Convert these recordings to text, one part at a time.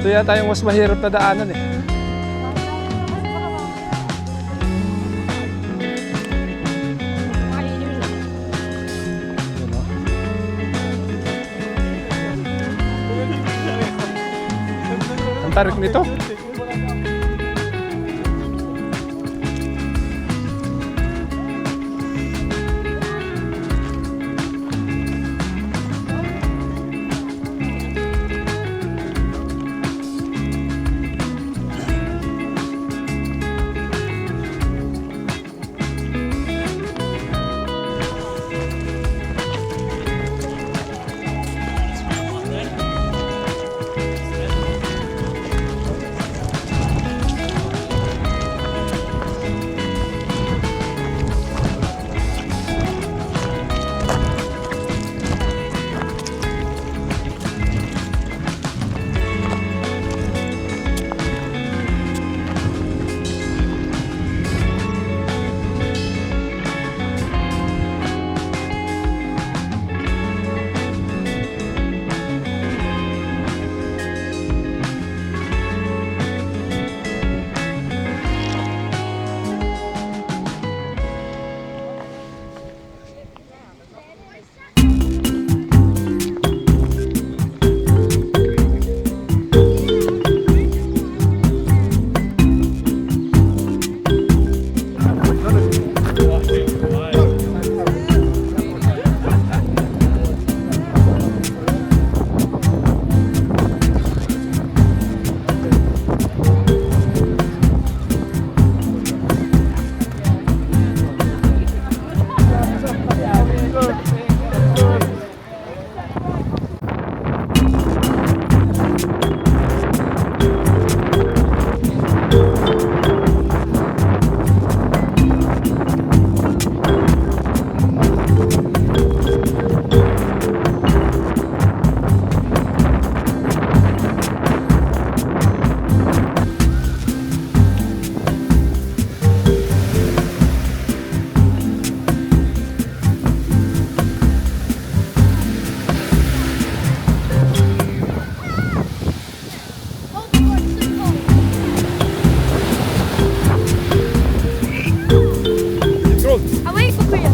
Ito yata yung mas mahirap na daanan eh. Ang tarik nito. Away ko kuya.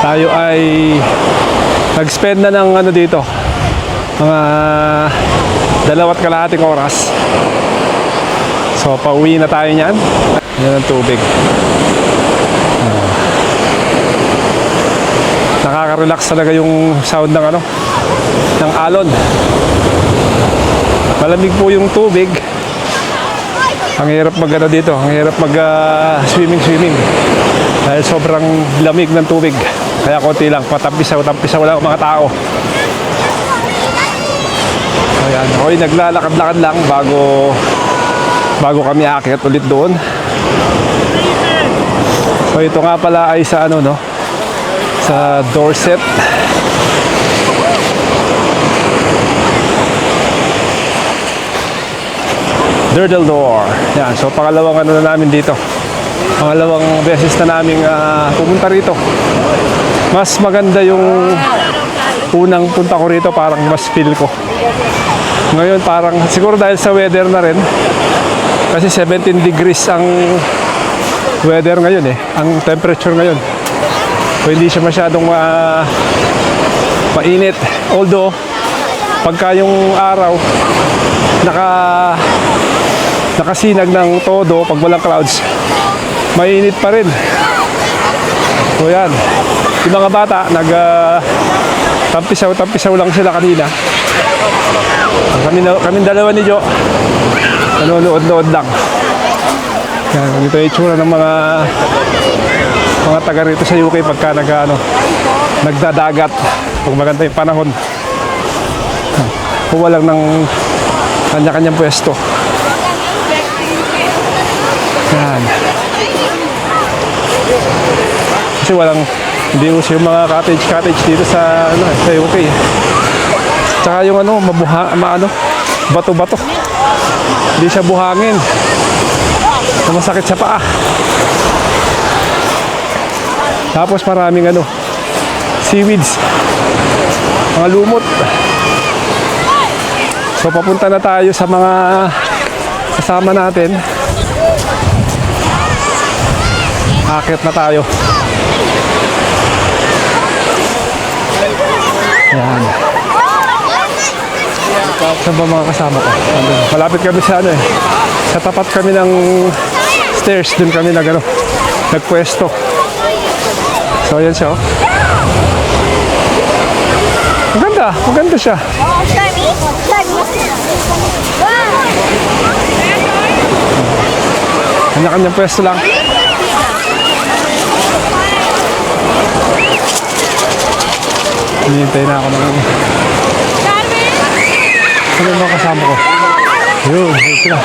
Tayo ay nag-spend na ng ano dito, mga 2.5 oras. So pauwi na tayo niyan. Yan ang tubig. Nakaka-relax talaga yung sound ng ano, ng alon. Malamig po yung tubig. Ang hirap mag-ano dito, ang hirap mag-swimming. Dahil sobrang lamig ng tubig. Kaya konti lang, patampisaw lang mga tao. Ayan, ako'y naglalakad-lakad lang bago kami aakyat ulit doon. So ito nga pala ay sa ano, no? sa Dorset. Durdle Door. Yan. So, pangalawang ano na namin dito. Pangalawang beses na namin pumunta rito. Mas maganda yung unang punta ko rito, parang mas feel ko. Ngayon parang siguro dahil sa weather na rin. Kasi 17 degrees ang weather ngayon eh. Ang temperature ngayon. So, hindi siya masyadong mainit. Although, pagka yung araw nakasinag ng todo, pag walang clouds, mainit pa rin. So yan, yung mga bata tampisaw lang sila kanina. Kami dalawa ni Jo nanonood-nood lang. Yan, ito yung itsura ng mga taga rito sa UK pagka nagdadagat pag maganda yung panahon. Kuha lang ng kanya-kanyang pwesto. Yan. Kasi hindi uso yung mga cottage dito sa UK. Tsaka yung bato-bato. Hindi siya buhangin. Masakit sa paa. Tapos maraming seaweeds. Mga lumot. So papunta na tayo sa mga kasama natin. Akit na tayo. Yan. Saan ba mga kasama ko? Malapit kami sa sa tapat kami ng stairs. Doon kami nagpwesto. So yan siya. Maganda siya. Kanya-kanyang pwesto lang. Hinihintay na ako ng ano yung mga kasama ko. Yun sila.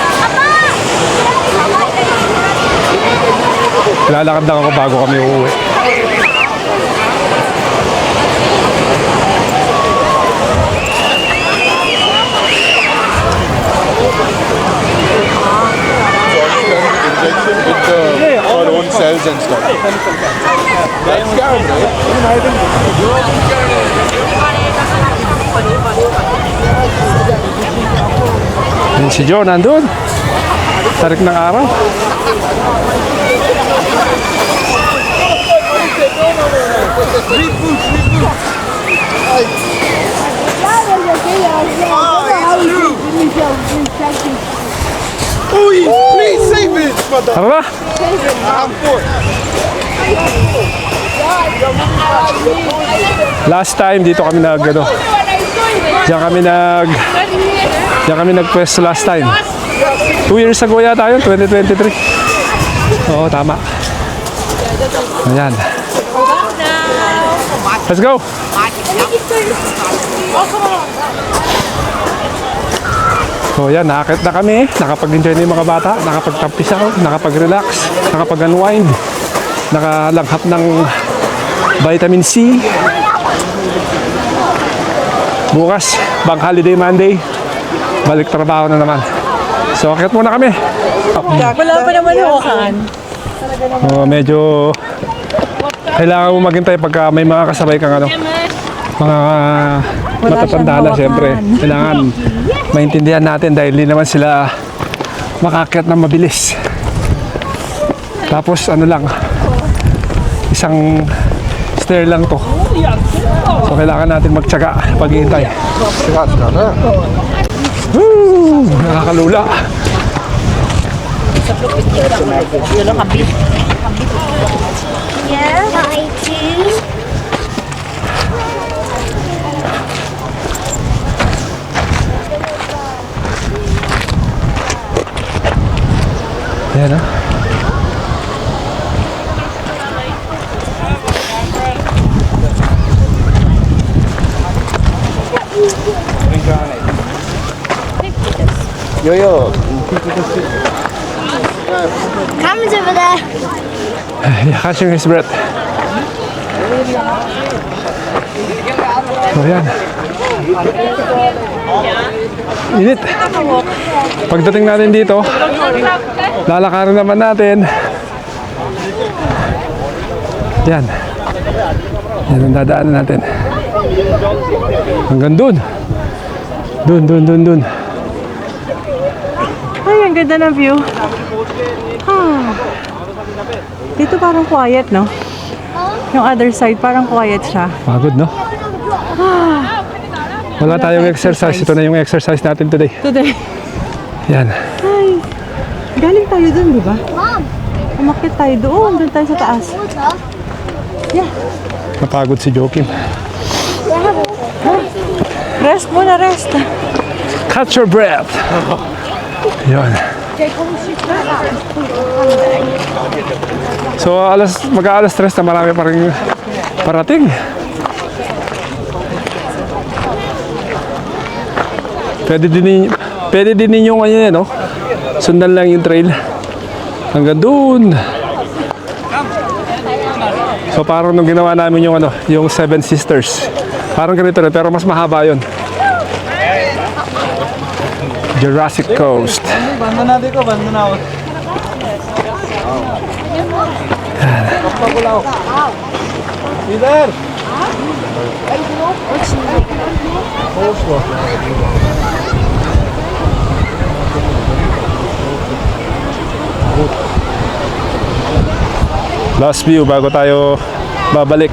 Lalakad lang ako bago kami uuwi. With the hormone cells and stuff. That's scary, right? Yan si Joe nandun. Tarik ng araw. Uy, please save it, mother. Tara na. I'm for it. Last time dito kami Diyan kami nagpwesto last time. 2 years ago yata yun, 2023. Oo, tama. Ayan. Let's go! So yan, nakakit na kami. Nakapag-enjoy na yung mga bata. Nakapag-tampisaw, nakapag-relax, nakapag-unwind. Nakalanghap ng vitamin C. Bukas, Bank Holiday Monday. Balik trabaho na naman. So, akit muna kami. Wala pa naman huwakan. Medyo kailangan mo maghintay pagka may mga kasabay kang mga matatanda na siyempre. Kailangan maintindihan natin dahil hindi naman sila makaakyat ng mabilis. Tapos isang stair lang to. So kailangan natin magtiyaga paghihintay. Woo! Nakakalula. Yeah, I choose. Yan Yo. Cameron's over there. Catching his breath. So yan. Init. Pagdating natin dito, lalakarin naman natin. Yan. Yan ang dadaanan natin. Hanggang dun. Dun. Ay, ang ganda ng view. Dito parang quiet, no? Yung other side, parang quiet siya. Pagod, no? Wala tayong exercise. Ito na yung exercise natin today. Today. Yan. Ay, galing tayo dun, di ba? Umakit tayo doon. Doon tayo sa taas. Yeah. Napagod si Joakim. Rest muna, rest. Catch your breath. Yan. So, mag-aalas 3 na marami pa rin parating. Pwede din ninyong no? Sundan lang yung trail. Hanggang doon. So, parang nung ginawa namin yung Seven Sisters. Parang ganito rin, pero mas mahaba yun. Jurassic Coast. Bando na dito, bando na ako. Kapagulaw. Leader! Last view bago tayo babalik.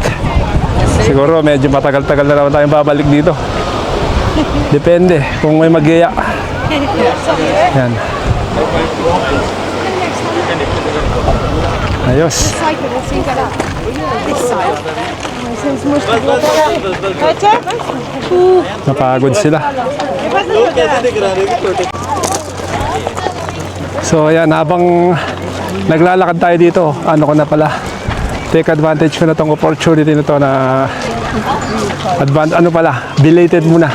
Siguro medyo matagal-tagal na naman tayong babalik dito. Depende kung may mag-iya. Yan. Ayos. Napagod sila. So ayan, habang naglalakad tayo dito, ano ko na pala, take advantage ko na tong opportunity na to na belated muna.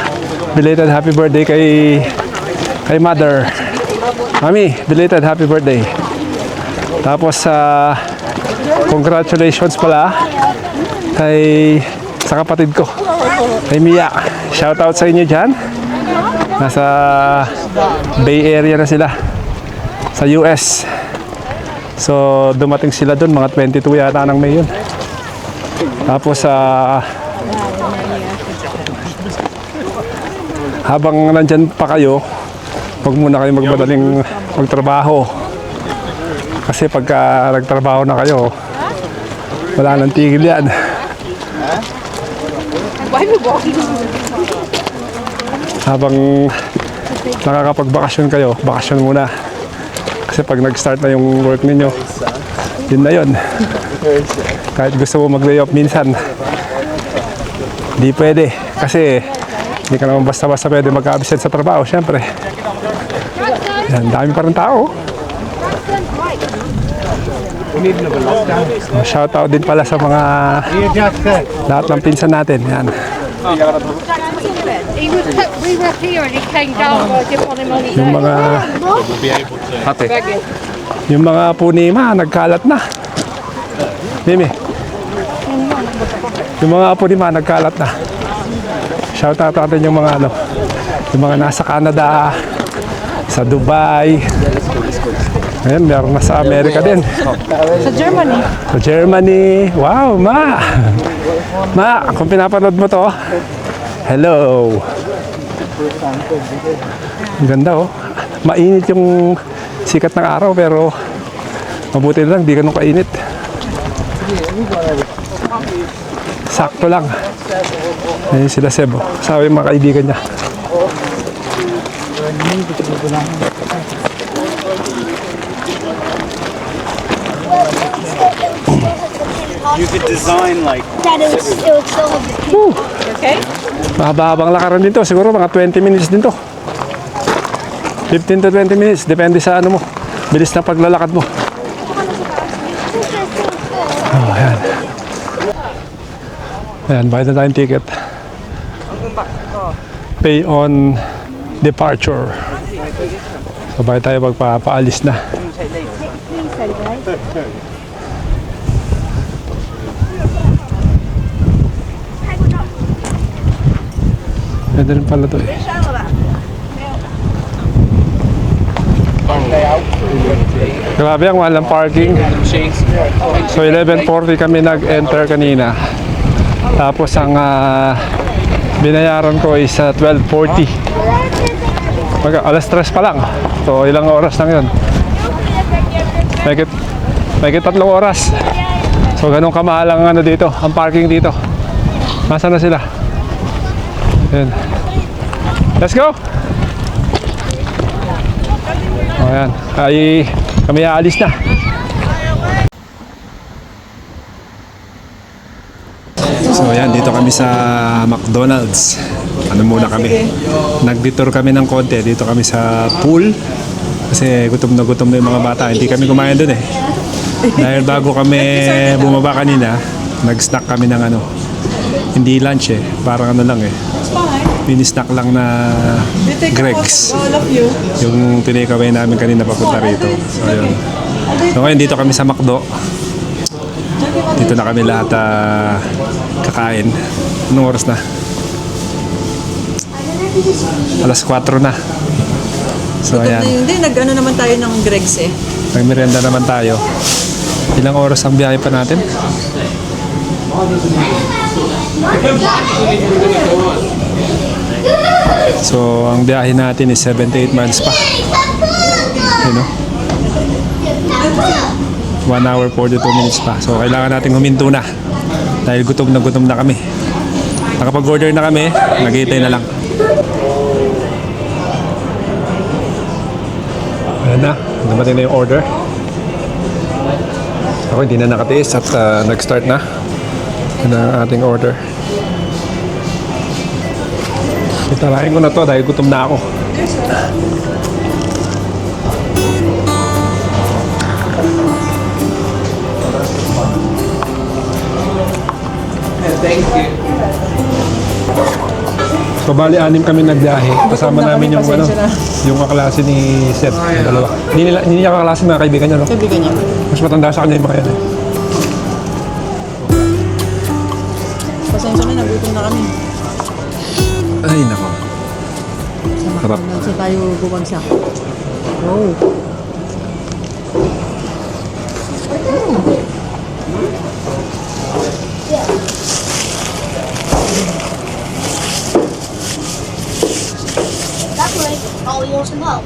Belated happy birthday kay mother. Mami, belated happy birthday. Tapos congratulations pala sa kapatid ko, kay Mia. Shout out sa inyo dyan. Nasa Bay Area na sila sa US. So dumating sila doon, mga 22 yata ng May yun. Tapos habang nandyan pa kayo, huwag muna kayo magmadaling magtrabaho. Kasi pagka nagtrabaho na kayo, wala nang tigil yan. Habang nakakapagbakasyon kayo, bakasyon muna. Kasi pag nag-start na yung work ninyo, yun na yun. Kahit gusto mo mag-lay off minsan, di pwede. Kasi hindi ka naman basta-basta pwede mag-absent sa trabaho, syempre. Yan, dami pa rin tao. So, shout out din pala sa mga lahat ng pinsan natin. Yan. We were here and he came down. I didn't want him on his Yung own. mga yung mga punima nagkalat na. Mimi. Yung mga punima nagkalat na. Shout out natin yung mga yung mga nasa Canada, sa Dubai. Ayan, meron na sa Amerika din. Sa Germany. Sa Germany. Wow, Ma! Ma, kung pinapanood mo to, hello! Ang ganda, oh. Mainit yung sikat ng araw, pero mabuti na lang, di ganun kainit. Sakto lang. Ayun sila Seb, oh. Kasama yung mga kaibigan niya. You could design like Dad, it would still have the Okay? Mahaba-habang lakaran dito, siguro mga 20 minutes din to. 15 to 20 minutes, depende sa ano mo. Bilis na paglalakad mo. Oh, ayan. Ayan, bayad na tayong ticket. Pay on departure. So, bayad tayo pagpapaalis na. Pwede rin pala to eh. Grabe ang mahal ng parking. So 11:40 kami nag-enter kanina. Tapos ang binayaran ko is 12:40. Alas 3 pa lang. So ilang oras lang yun. May 3 oras. So ganun kamahal ang ano dito, ang parking dito. Nasaan na sila? Ayan. Let's go! O ayan, ay kami aalis na. So ayan, dito kami sa McDonald's. Ano muna kami? Nag-detour kami ng konti. Dito kami sa pool. Kasi gutom na yung mga bata. Hindi kami kumain doon eh. Dahil bago kami bumaba kanina, nag-snack kami ng ano. Hindi lunch eh. Parang ano lang eh. Mini-snack lang na Greg's. All of you. Yung tinake-away namin kanina papunta rito. So ayun. So ngayon dito kami sa McDo. Dito na kami lahat kakain. Anong oras na? Alas 4 na. So ayan. Hindi, nag-ano naman tayo ng Greg's eh. Nagmerienda naman tayo. Ilang oras ang biyahe pa natin? So ang biyahe natin is 78 miles pa. You know? 1 hour 42 minutes pa. So kailangan natin huminto na. Dahil gutom na kami. Nakapag-order na kami, nag-iitay na lang. Ayan na, dumating na yung order. Ako hindi na nakatiis at nag-start na. Yan ang ating order. Italahin ko na to dahil gutom na ako. Thank you. So bali 6 kami nagbiyahe. Kasama namin yung ano, yung kaklase ni Seth, yung dalawa. Hindi niya kaklase, mga kaibigan niya, no? Kaibigan niya. Mas matanda sa kanya yung mga yan eh. Pasensya na, nagutom na kami. Ay, nako. Sarap. Sa tayo bumagsak. Wow. That's right. I'll use some help.